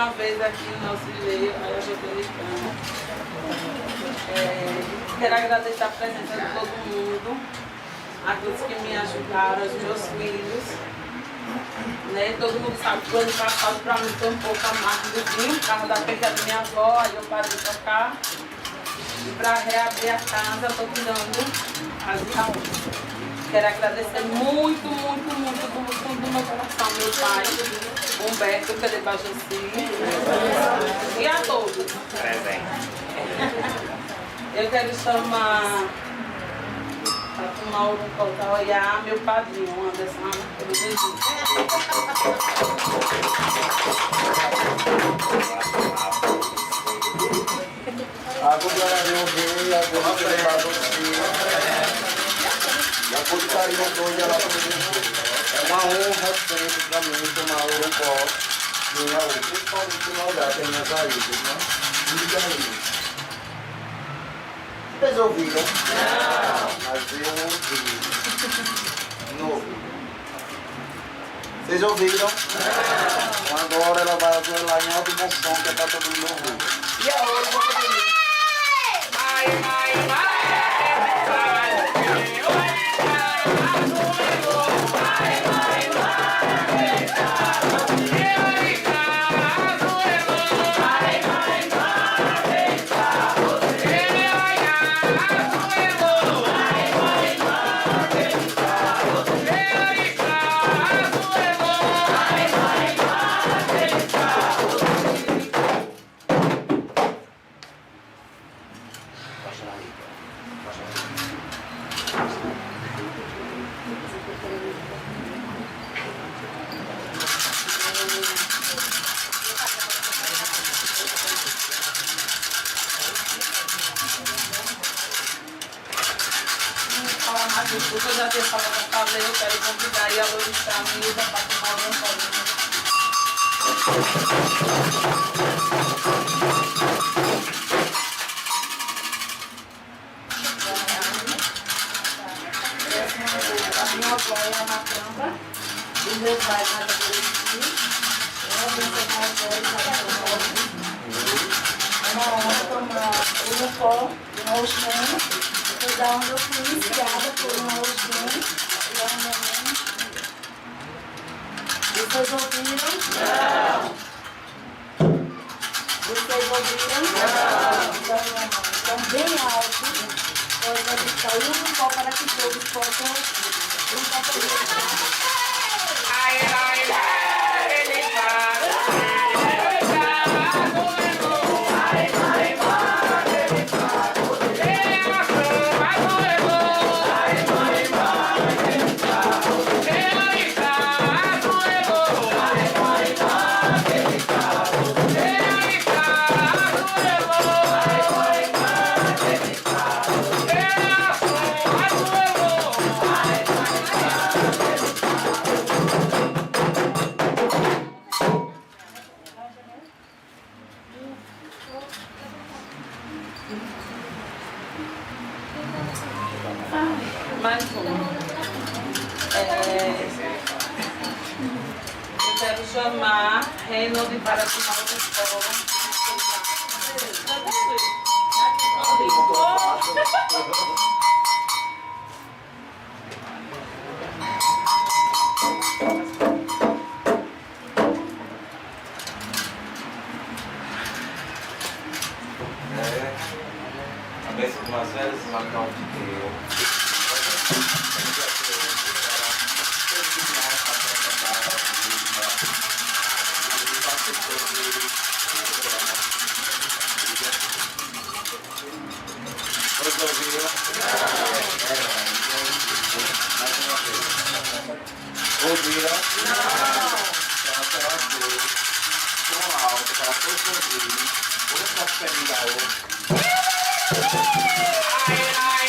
uma vez aqui no nosso igreja, a Japonicana. Quero agradecer a presença de todo mundo, a todos que me ajudaram, aos meus filhos. Né? Todo mundo sabe que o ano passado para mim foi um pouco amargo do vinho, por causa da perda da minha avó, aí eu parei de tocar. E para reabrir a casa, estou tirando as saúde. Quero agradecer muito, muito, muito do fundo do meu coração, meu pai, Humberto, que é de Bajaci, e a todos. Presente. Eu quero chamar para tomar o para olhar meu padrinho, Anderson, pelo Jesus. Agora eu vi, agora eu a portaria hoje ela é uma honra sempre para mim tomar o Urupó minha outra, principalmente no lugar tem minhas raízes, né? E daí? Vocês ouviram? Não! Mas eu ouvi. Novo. Vocês ouviram? Não! Agora ela vai ajoelhar em alto e bom som que é para todo mundo ouvir. E a outra, vou fazer. Ai, ai, ai! Eu já tenho falado para fazer, eu quero convidar e a Lorista Milda para tomar algum colinho. A minha avó é a Macamba, o meu pai é a Jaboreci, eu vou tomar os dois é uma honra tomar o pó e um roxinho. Da onde eu fui iniciada por uma origem e a minha mãe. Vocês ouviram? Não! Vocês ouviram? Não! Então, bem alto, pois a gente está indo um pouco para que todos possam ouvir. Ai, ai, ai, ele vai. Mais um. Eu quero chamar Reynold para tomar o fórum. A bênção de umas velhas, Macau, que eu. Vocês ouviram? Ouviram? Não! Então, será Deus, com alto, para todos ouvirem. Vamos para pegar outro. Ai,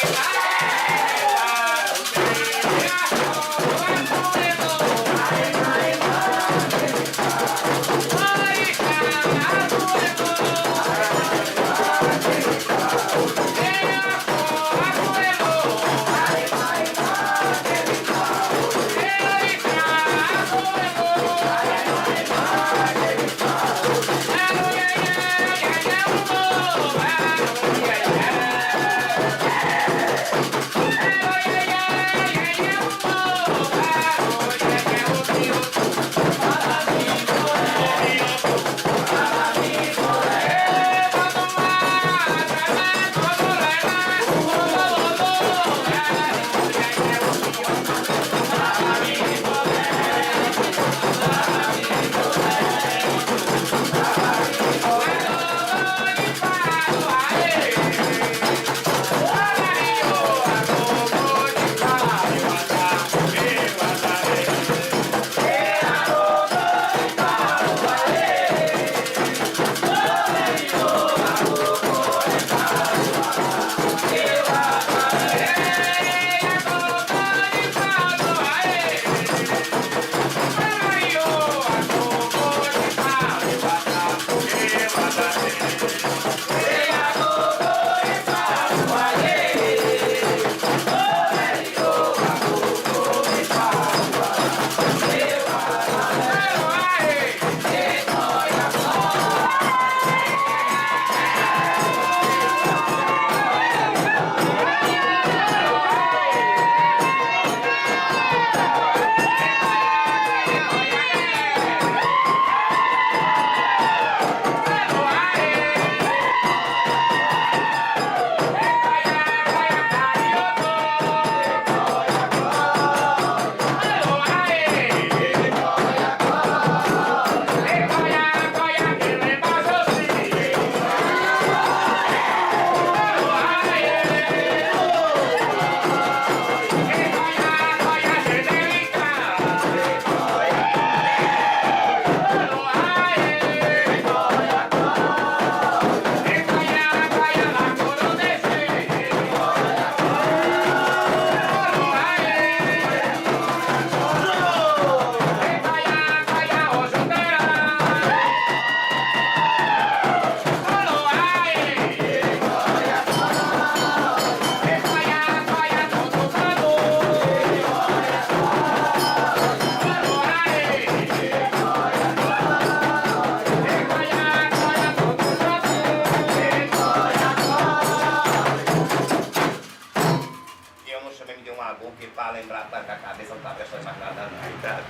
Poxa, me deu uma água aqui pra lembrar, tá, que a cabeça não tá prestando mais nada. Tá?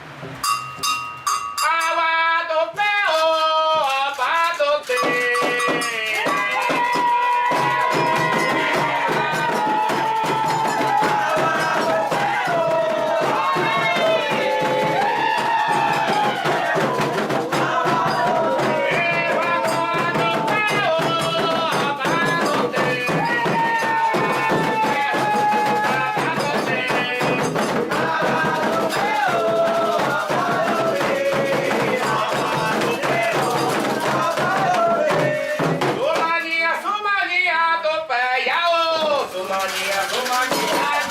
Água do pé, água do pé. Sumania do pé, Sumania